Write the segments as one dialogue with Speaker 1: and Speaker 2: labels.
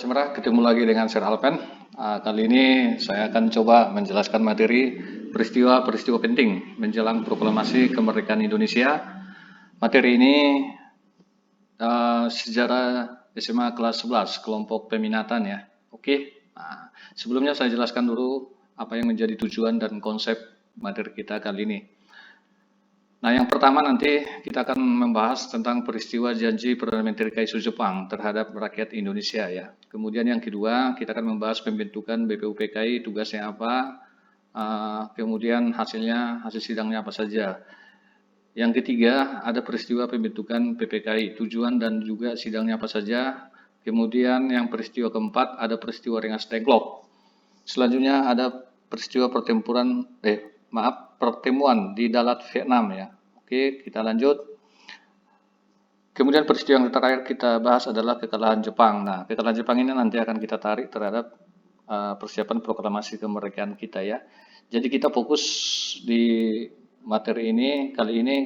Speaker 1: Semera, ketemu lagi dengan Sir Alpen. Kali ini saya akan coba menjelaskan materi peristiwa-peristiwa penting menjelang proklamasi kemerdekaan Indonesia. Materi ini sejarah SMA kelas 11, kelompok peminatan ya. Oke, sebelumnya saya jelaskan dulu apa yang menjadi tujuan dan konsep materi kita kali ini. Nah, yang pertama nanti kita akan membahas tentang peristiwa janji Perdana Menteri Kaiso Jepang terhadap rakyat Indonesia ya. Kemudian yang kedua, kita akan membahas pembentukan BPUPKI, tugasnya apa, kemudian hasil sidangnya apa saja. Yang ketiga, ada peristiwa pembentukan PPKI, tujuan dan juga sidangnya apa saja. Kemudian yang peristiwa keempat, ada peristiwa Rengas Dengklok. Selanjutnya ada peristiwa pertemuan di Dalat Vietnam ya. Oke, kita lanjut. Kemudian peristiwa yang terakhir kita bahas adalah kekalahan Jepang. Nah, kekalahan Jepang ini nanti akan kita tarik terhadap persiapan proklamasi kemerdekaan kita ya. Jadi kita fokus di materi ini, kali ini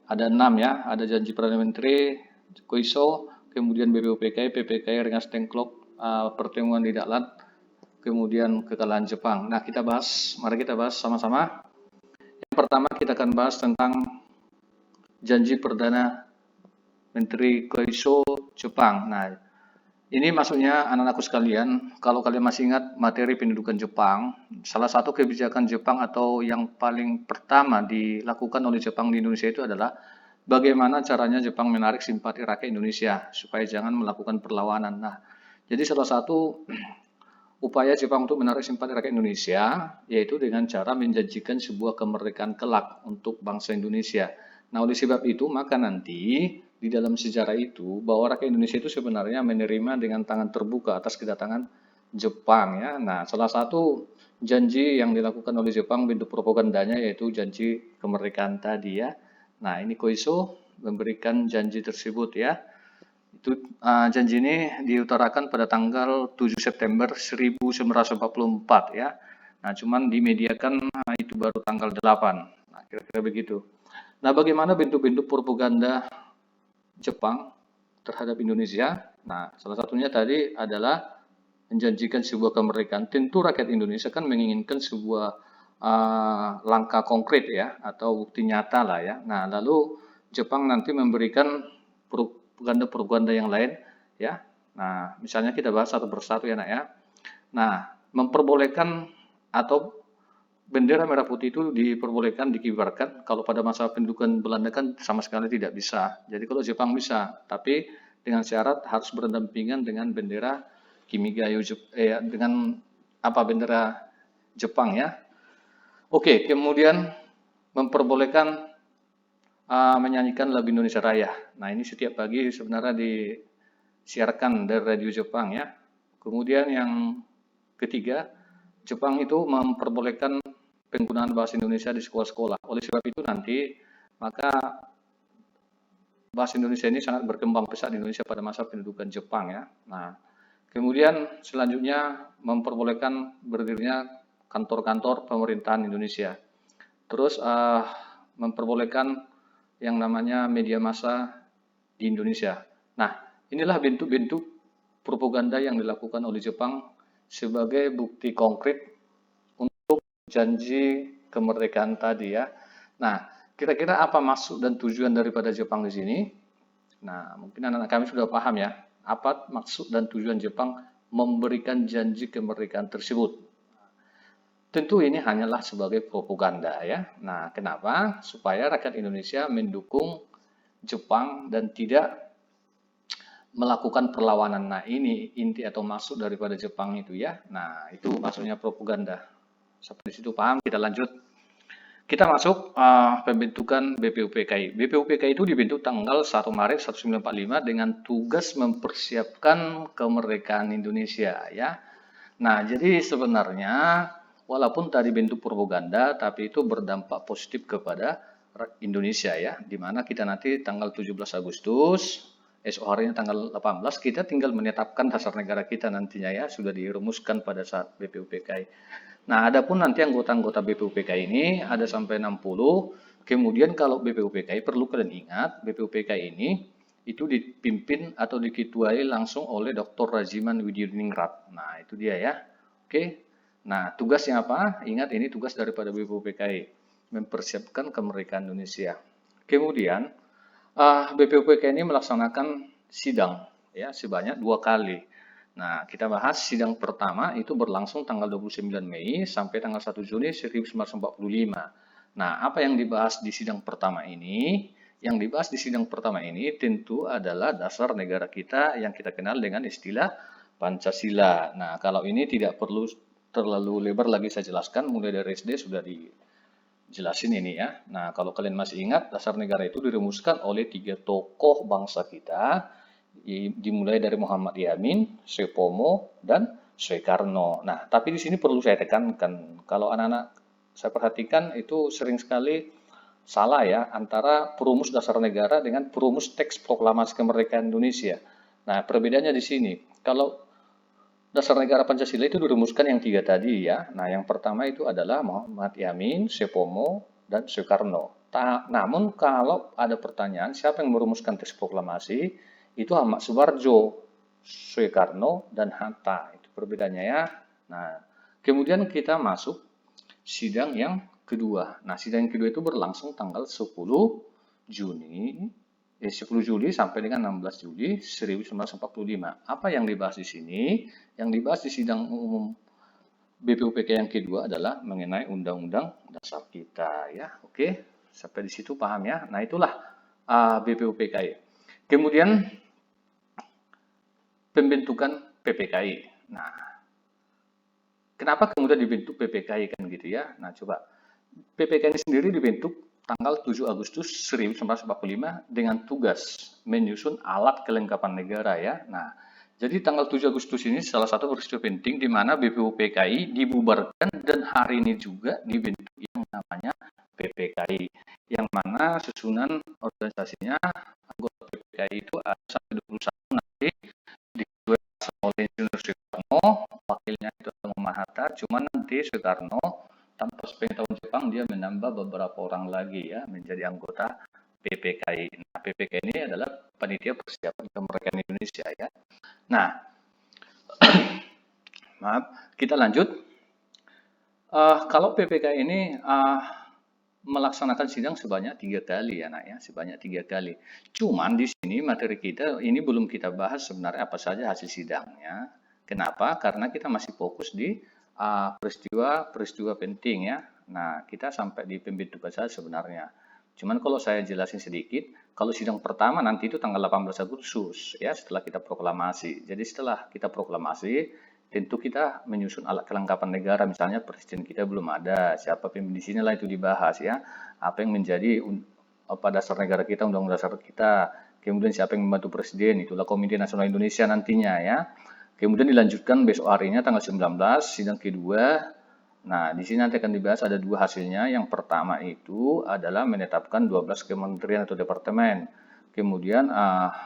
Speaker 1: ada 6 ya. Ada janji Perdana Menteri Koiso, kemudian BPUPKI, PPKI, Rengas Dengklok, pertemuan di Dalat, kemudian kekalahan Jepang. Nah, mari kita bahas sama-sama. Yang pertama kita akan bahas tentang janji Perdana Menteri Koiso Jepang. Nah, ini maksudnya anak-anakku sekalian, kalau kalian masih ingat materi pendudukan Jepang, salah satu kebijakan Jepang atau yang paling pertama dilakukan oleh Jepang di Indonesia itu adalah bagaimana caranya Jepang menarik simpati rakyat Indonesia supaya jangan melakukan perlawanan. Nah, jadi salah satu upaya Jepang untuk menarik simpati rakyat Indonesia yaitu dengan cara menjanjikan sebuah kemerdekaan kelak untuk bangsa Indonesia. Nah, oleh sebab itu maka nanti di dalam sejarah itu bahwa rakyat Indonesia itu sebenarnya menerima dengan tangan terbuka atas kedatangan Jepang ya. Nah, salah satu janji yang dilakukan oleh Jepang bentuk propagandanya yaitu janji kemerdekaan tadi ya. Nah, ini Koiso memberikan janji tersebut ya. Itu janji ini diutarakan pada tanggal 7 September 1944 ya. Nah, cuman dimediakan itu baru tanggal 8. Nah, kira-kira begitu. Nah, bagaimana bentuk-bentuk propaganda Jepang terhadap Indonesia? Nah, salah satunya tadi adalah menjanjikan sebuah kemerdekaan. Tentu rakyat Indonesia kan menginginkan sebuah langkah konkret ya, atau bukti nyata lah ya. Nah, lalu Jepang nanti memberikan propaganda yang lain ya. Nah, misalnya kita bahas satu persatu ya nak ya. Nah, memperbolehkan atau bendera merah putih itu diperbolehkan dikibarkan. Kalau pada masa pendudukan Belanda kan sama sekali tidak bisa. Jadi kalau Jepang bisa, tapi dengan syarat harus berdampingan dengan bendera Kimigayo dengan bendera Jepang ya. Oke, kemudian memperbolehkan menyanyikan lagu Indonesia Raya. Nah, ini setiap pagi sebenarnya disiarkan dari radio Jepang ya. Kemudian yang ketiga, Jepang itu memperbolehkan penggunaan bahasa Indonesia di sekolah-sekolah. Oleh sebab itu nanti, maka bahasa Indonesia ini sangat berkembang pesat di Indonesia pada masa pendudukan Jepang ya. Nah, kemudian selanjutnya memperbolehkan berdirinya kantor-kantor pemerintahan Indonesia. Terus memperbolehkan yang namanya media massa di Indonesia. Nah, inilah bentuk-bentuk propaganda yang dilakukan oleh Jepang sebagai bukti konkret untuk janji kemerdekaan tadi ya. Nah, kira-kira apa maksud dan tujuan daripada Jepang di sini? Nah, mungkin anak-anak kami sudah paham ya, apa maksud dan tujuan Jepang memberikan janji kemerdekaan tersebut. Tentu ini hanyalah sebagai propaganda ya. Nah, kenapa? Supaya rakyat Indonesia mendukung Jepang dan tidak melakukan perlawanan. Nah, ini inti atau maksud daripada Jepang itu ya. Nah, itu maksudnya propaganda. Sampai di situ paham? Kita lanjut. Kita masuk pembentukan BPUPKI. BPUPKI itu dibentuk tanggal 1 Maret 1945 dengan tugas mempersiapkan kemerdekaan Indonesia ya. Nah, jadi sebenarnya walaupun tadi bentuk propaganda, tapi itu berdampak positif kepada Indonesia ya, di mana kita nanti tanggal 17 Agustus, esok harinya tanggal 18, kita tinggal menetapkan dasar negara kita nantinya ya, sudah dirumuskan pada saat BPUPKI. Nah, adapun nanti anggota-anggota BPUPKI ini ada sampai 60, kemudian kalau BPUPKI perlu kalian ingat, BPUPKI ini itu dipimpin atau diketuai langsung oleh Dr. Rajiman Widyaningrat. Nah, itu dia ya. Oke. Nah, tugasnya apa? Ingat, ini tugas daripada BPUPKI, mempersiapkan kemerdekaan Indonesia. Kemudian, BPUPKI ini melaksanakan sidang ya sebanyak 2 kali. Nah, kita bahas sidang pertama itu berlangsung tanggal 29 Mei sampai tanggal 1 Juni 1945. Nah, apa yang dibahas di sidang pertama ini? Yang dibahas di sidang pertama ini tentu adalah dasar negara kita yang kita kenal dengan istilah Pancasila. Nah, kalau ini tidak perlu terlalu lebar lagi saya jelaskan, mulai dari SD sudah dijelasin ini ya. Nah, kalau kalian masih ingat, dasar negara itu dirumuskan oleh 3 tokoh bangsa kita, dimulai dari Muhammad Yamin, Supomo, dan Soekarno. Nah, tapi di sini perlu saya tekankan, kalau anak-anak saya perhatikan itu sering sekali salah ya antara perumus dasar negara dengan perumus teks proklamasi kemerdekaan Indonesia. Nah, perbedaannya di sini. Kalau dasar negara Pancasila itu dirumuskan yang 3 tadi ya. Nah, yang pertama itu adalah Muhammad Yamin, Supomo, dan Soekarno. Namun kalau ada pertanyaan siapa yang merumuskan teks proklamasi, itu Ahmad Subarjo, Soekarno, dan Hatta. Itu perbedaannya ya. Nah, kemudian kita masuk sidang yang kedua. Nah, sidang yang kedua itu berlangsung tanggal 10 Juli sampai dengan 16 Juli 1945. Apa yang dibahas di sini? Yang dibahas di sidang umum BPUPKI yang kedua adalah mengenai Undang-Undang Dasar kita ya. Oke, sampai di situ paham ya. Nah, itulah BPUPKI. Kemudian pembentukan PPKI. Nah, kenapa kemudian dibentuk PPKI kan gitu ya? Nah, coba PPKI ini sendiri dibentuk tanggal 7 Agustus 1945 dengan tugas menyusun alat kelengkapan negara ya. Nah, jadi tanggal 7 Agustus ini salah satu peristiwa penting di mana BPUPKI dibubarkan dan hari ini juga dibentuk yang namanya PPKI. Yang mana susunan organisasinya anggota PPKI itu ada sampai 21 nanti diketuai oleh Insinyur Soekarno, wakilnya itu Muhammad Hatta, cuman nanti Soekarno tanpa sepengetahuan Jepang dia menambah beberapa orang lagi ya menjadi anggota PPKI. Nah, PPKI ini adalah panitia persiapan kemerdekaan Indonesia ya. Nah, maaf, kita lanjut. Kalau PPKI ini melaksanakan sidang sebanyak 3 kali ya nak ya, sebanyak 3 kali. Cuman di sini materi kita ini belum kita bahas sebenarnya apa saja hasil sidangnya. Kenapa? Karena kita masih fokus di peristiwa-peristiwa penting ya. Nah, kita sampai di pembentukan saja sebenarnya. Cuman kalau saya jelasin sedikit, kalau sidang pertama nanti itu tanggal 18 Agustus ya setelah kita proklamasi. Jadi setelah kita proklamasi, tentu kita menyusun alat kelengkapan negara, misalnya presiden kita belum ada, siapa pemimpin di sini lah itu dibahas ya. Apa yang menjadi dasar negara kita, undang-undang dasar kita. Kemudian siapa yang membantu presiden, itulah Komite Nasional Indonesia nantinya ya. Kemudian dilanjutkan besok harinya tanggal 19 sidang kedua. Nah, di sini nanti akan dibahas ada 2 hasilnya. Yang pertama itu adalah menetapkan 12 kementerian atau departemen. Kemudian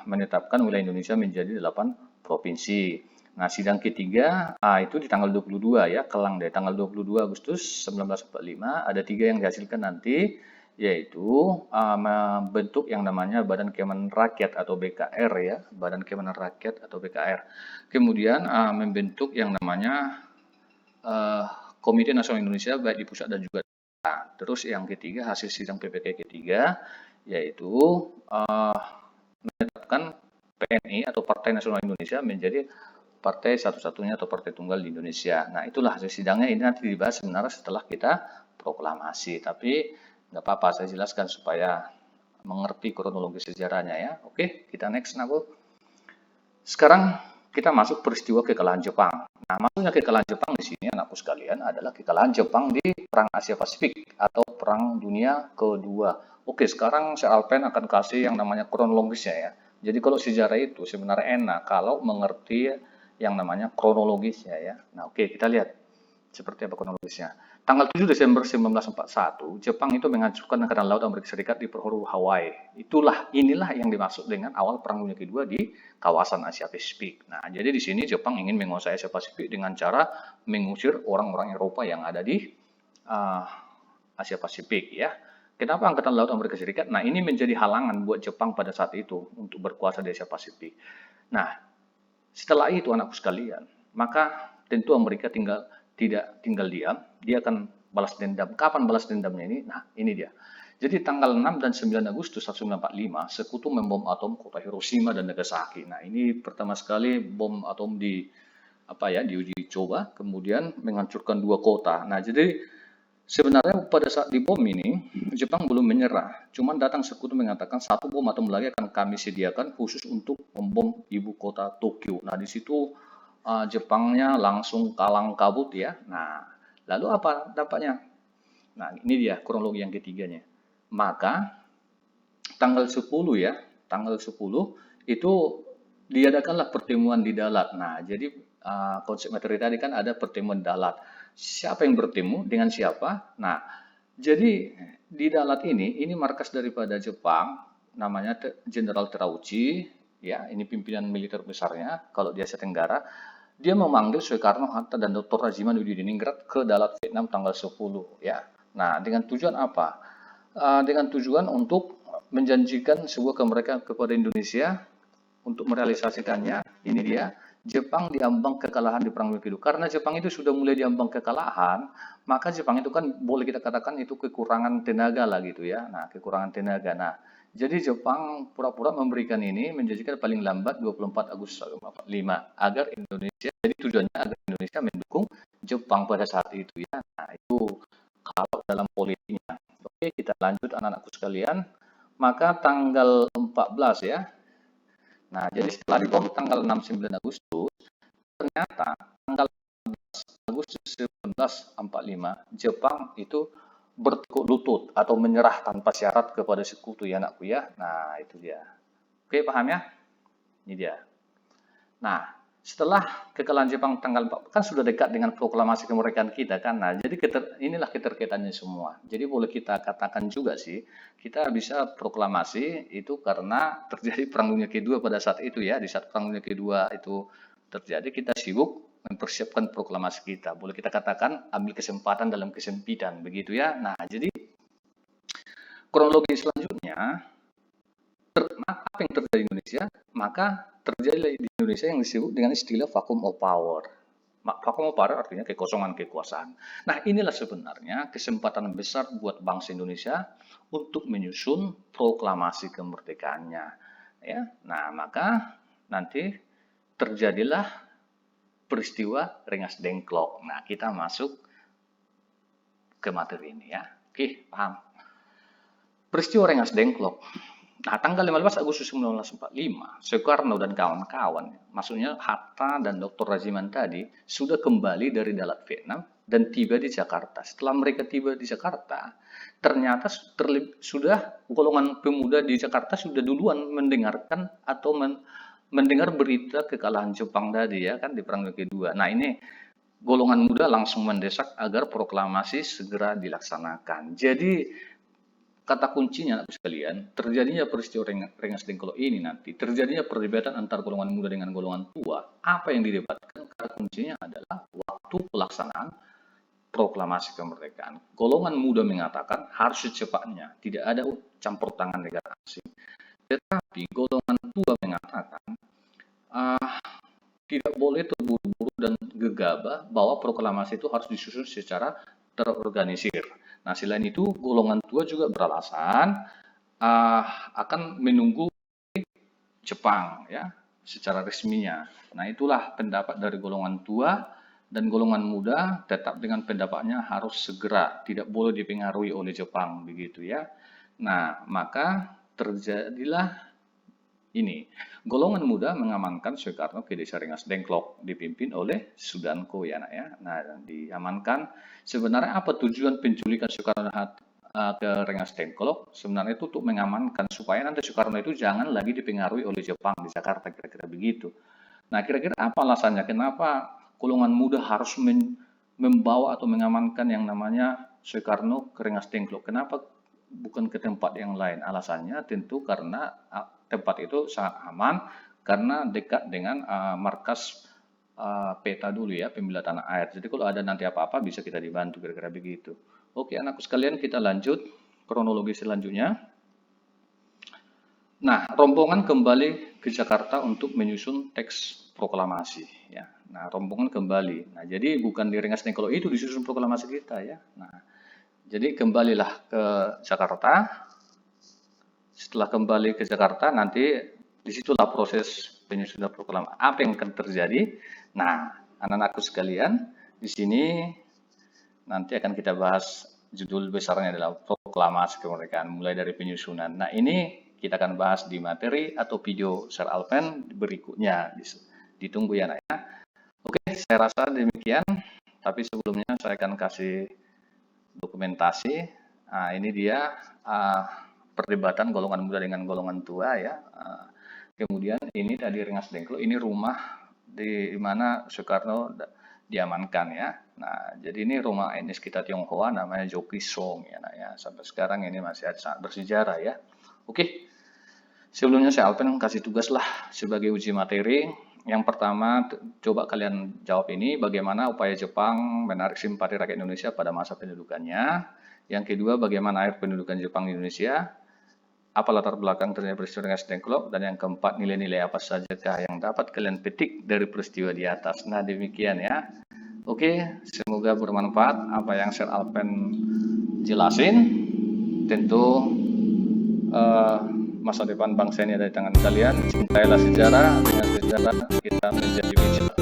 Speaker 1: menetapkan wilayah Indonesia menjadi 8 provinsi. Nah, sidang ketiga itu di tanggal 22 ya, kelang deh, tanggal 22 Agustus 1945. Ada 3 yang dihasilkan nanti, yaitu membentuk yang namanya Badan Keamanan Rakyat atau BKR ya, Badan Keamanan Rakyat atau BKR. Kemudian membentuk yang namanya Komite Nasional Indonesia baik di pusat dan juga daerah. Terus yang ketiga hasil sidang PPKI ketiga yaitu menetapkan PNI atau Partai Nasional Indonesia menjadi partai satu-satunya atau partai tunggal di Indonesia. Nah, itulah hasil sidangnya, ini nanti dibahas sebenarnya setelah kita proklamasi. Tapi nggak apa-apa, saya jelaskan supaya mengerti kronologi sejarahnya ya. Oke, kita next, Nabu. Sekarang kita masuk peristiwa kekalahan Jepang. Nah, maksudnya kekalahan Jepang di sini, anakku sekalian, adalah kekalahan Jepang di Perang Asia Pasifik atau Perang Dunia Kedua. Oke, sekarang saya Alpen akan kasih yang namanya kronologisnya ya. Jadi kalau sejarah itu sebenarnya enak kalau mengerti yang namanya kronologisnya ya. Nah, oke, kita lihat seperti apa kronologisnya. Tanggal 7 Desember 1941, Jepang itu menghancurkan Angkatan Laut Amerika Serikat di Pulau Hawaii. Inilah yang dimaksud dengan awal Perang Dunia Kedua di kawasan Asia Pasifik. Nah, jadi di sini Jepang ingin menguasai Asia Pasifik dengan cara mengusir orang-orang Eropa yang ada di Asia Pasifik ya. Kenapa Angkatan Laut Amerika Serikat? Nah, ini menjadi halangan buat Jepang pada saat itu untuk berkuasa di Asia Pasifik. Nah, setelah itu anakku sekalian, maka tentu Amerika tidak tinggal diam, dia akan balas dendam. Kapan balas dendamnya ini? Nah, ini dia. Jadi tanggal 6 dan 9 Agustus 1945, sekutu membom atom kota Hiroshima dan Nagasaki. Nah, ini pertama sekali bom atom diuji coba, kemudian menghancurkan dua kota. Nah, jadi sebenarnya pada saat di bom ini, Jepang belum menyerah. Cuman datang sekutu mengatakan satu bom atom lagi akan kami sediakan khusus untuk membom ibu kota Tokyo. Nah, di situ Jepangnya langsung kalang kabut ya. Nah, lalu apa dampaknya? Nah, ini dia kronologi yang ketiganya. Maka tanggal 10 ya, tanggal 10 itu diadakanlah pertemuan di Dalat. Nah, jadi konsep materi tadi kan ada pertemuan Dalat. Siapa yang bertemu dengan siapa? Nah, jadi di Dalat ini markas daripada Jepang, namanya Jenderal Terauchi, ya, ini pimpinan militer besarnya kalau di Asia Tenggara. Dia memanggil Soekarno, Hatta, dan Dr. Rajiman Widodiningrat ke Dalat, Vietnam tanggal 10, ya. Nah, dengan tujuan apa? Dengan tujuan untuk menjanjikan sebuah kemerdekaan kepada Indonesia untuk merealisasikannya. Ini dia, Jepang diambang kekalahan di Perang Dunia Kedua. Karena Jepang itu sudah mulai diambang kekalahan, maka Jepang itu kan boleh kita katakan itu kekurangan tenaga lah gitu ya. Nah, kekurangan tenaga. Nah, jadi Jepang pura-pura memberikan ini, menjanjikan paling lambat 24 Agustus 1945 agar Indonesia, jadi tujuannya agar Indonesia mendukung Jepang pada saat itu ya. Nah, itu kalau dalam politiknya. Oke, kita lanjut anak-anakku sekalian. Maka tanggal 14 ya. Nah, jadi setelah dibom tanggal 6-9 Agustus, ternyata tanggal 14 Agustus 1945, Jepang itu bertekuk lutut atau menyerah tanpa syarat kepada sekutu ya anakku ya. Nah, itu dia. Oke, paham ya? Ini dia. Nah, setelah kekalahan Jepang tanggal 4, kan sudah dekat dengan proklamasi kemerdekaan kita kan. Nah, jadi inilah keterkaitannya semua. Jadi boleh kita katakan juga sih, kita bisa proklamasi itu karena terjadi Perang Dunia Kedua pada saat itu ya. Di saat Perang Dunia Kedua itu terjadi, kita sibuk mempersiapkan proklamasi kita. Boleh kita katakan ambil kesempatan dalam kesempitan, begitu ya. Nah, jadi kronologi selanjutnya, apa yang terjadi di Indonesia? Maka terjadi di Indonesia yang disebut dengan istilah vacuum of power. Vacuum of power artinya kekosongan kekuasaan. Nah, inilah sebenarnya kesempatan besar buat bangsa Indonesia untuk menyusun proklamasi kemerdekaannya. Ya, nah maka nanti terjadilah peristiwa Rengas Dengklok. Nah, kita masuk ke materi ini ya. Oke, paham? Peristiwa Rengas Dengklok. Nah, tanggal 15 Agustus 1945, Soekarno dan kawan-kawan, maksudnya Hatta dan Dr. Rajiman tadi, sudah kembali dari Dalat Vietnam dan tiba di Jakarta. Setelah mereka tiba di Jakarta, ternyata sudah golongan pemuda di Jakarta sudah duluan mendengarkan atau mendengar berita kekalahan Jepang tadi ya kan di Perang Dunia Kedua. Nah, ini golongan muda langsung mendesak agar proklamasi segera dilaksanakan. Jadi kata kuncinya sekalian, terjadinya peristiwa Rengas Dengklok ini nanti, terjadinya perdebatan antar golongan muda dengan golongan tua. Apa yang didebatkan? Kata kuncinya adalah waktu pelaksanaan proklamasi kemerdekaan. Golongan muda mengatakan harus secepatnya, tidak ada campur tangan negara asing. Tetapi golongan tua mengatakan tidak boleh terburu-buru dan gegabah bahwa proklamasi itu harus disusun secara terorganisir. Nah, selain itu, golongan tua juga beralasan akan menunggu Jepang ya secara resminya. Nah, itulah pendapat dari golongan tua dan golongan muda tetap dengan pendapatnya harus segera, tidak boleh dipengaruhi oleh Jepang begitu ya. Nah, maka terjadilah ini. Golongan muda mengamankan Soekarno ke desa Rengas Dengklok dipimpin oleh Sudanko ya anak ya. Nah, diamankan. Sebenarnya apa tujuan penculikan Soekarno ke Rengas Dengklok? Sebenarnya itu untuk mengamankan supaya nanti Soekarno itu jangan lagi dipengaruhi oleh Jepang di Jakarta kira-kira begitu. Nah, kira-kira apa alasannya? Kenapa golongan muda harus membawa atau mengamankan yang namanya Soekarno ke Rengas Dengklok? Kenapa bukan ke tempat yang lain? Alasannya tentu karena tempat itu sangat aman karena dekat dengan markas PETA dulu ya, pembela tanah air. Jadi kalau ada nanti apa-apa bisa kita dibantu kira-kira begitu. Oke, anakku sekalian kita lanjut kronologi selanjutnya. Nah, rombongan kembali ke Jakarta untuk menyusun teks proklamasi ya. Nah, rombongan kembali. Nah, jadi bukan di Rengas Dengklok itu disusun proklamasi kita ya. Nah, jadi kembalilah ke Jakarta. Setelah kembali ke Jakarta, nanti disitulah proses penyusunan proklamasi. Apa yang akan terjadi? Nah, anak-anakku sekalian, di sini nanti akan kita bahas judul besarnya adalah proklamasi kemerdekaan, mulai dari penyusunan. Nah, ini kita akan bahas di materi atau video Sir Alpen berikutnya. Ditunggu ya, nak ya. Oke, saya rasa demikian. Tapi sebelumnya saya akan kasih dokumentasi. Nah, ini dia perdebatan golongan muda dengan golongan tua ya. Kemudian ini tadi Rengas Dengklok, ini rumah di mana Soekarno diamankan ya. Nah, jadi ini rumah etnis kita Tionghoa namanya Joki Song ya, nah ya. Sampai sekarang ini masih sangat bersejarah ya. Oke. Sebelumnya saya Alpen kasih tugas lah sebagai uji materi. Yang pertama, coba kalian jawab ini, bagaimana upaya Jepang menarik simpati rakyat Indonesia pada masa pendudukannya. Yang kedua, bagaimana akhir pendudukan Jepang di Indonesia. Apa latar belakang terjadi peristiwa Rengas Dengklok. Dan yang keempat, nilai-nilai apa sajakah yang dapat kalian petik dari peristiwa di atas. Nah, demikian ya. Oke, semoga bermanfaat apa yang Sir Alpen jelasin. Tentu masa depan bangsa ini ada di tangan kalian. Cintailah sejarah, dengan sejarah kita menjadi bijak.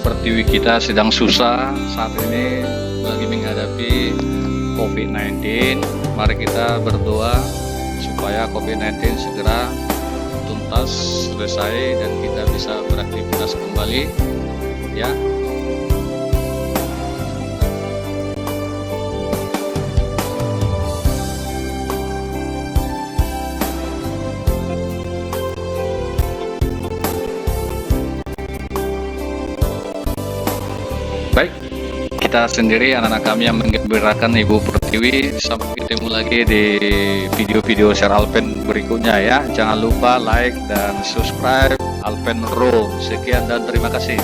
Speaker 1: Pertiwi kita sedang susah saat ini, lagi menghadapi COVID-19. Mari kita berdoa supaya COVID-19 segera tuntas, selesai, dan kita bisa beraktivitas kembali ya. Baik, kita sendiri anak-anak kami yang menggembirakan Ibu Pertiwi. Sampai ketemu lagi di video-video Sir Alpen berikutnya ya. Jangan lupa like dan subscribe Alpen Room. Sekian dan terima kasih.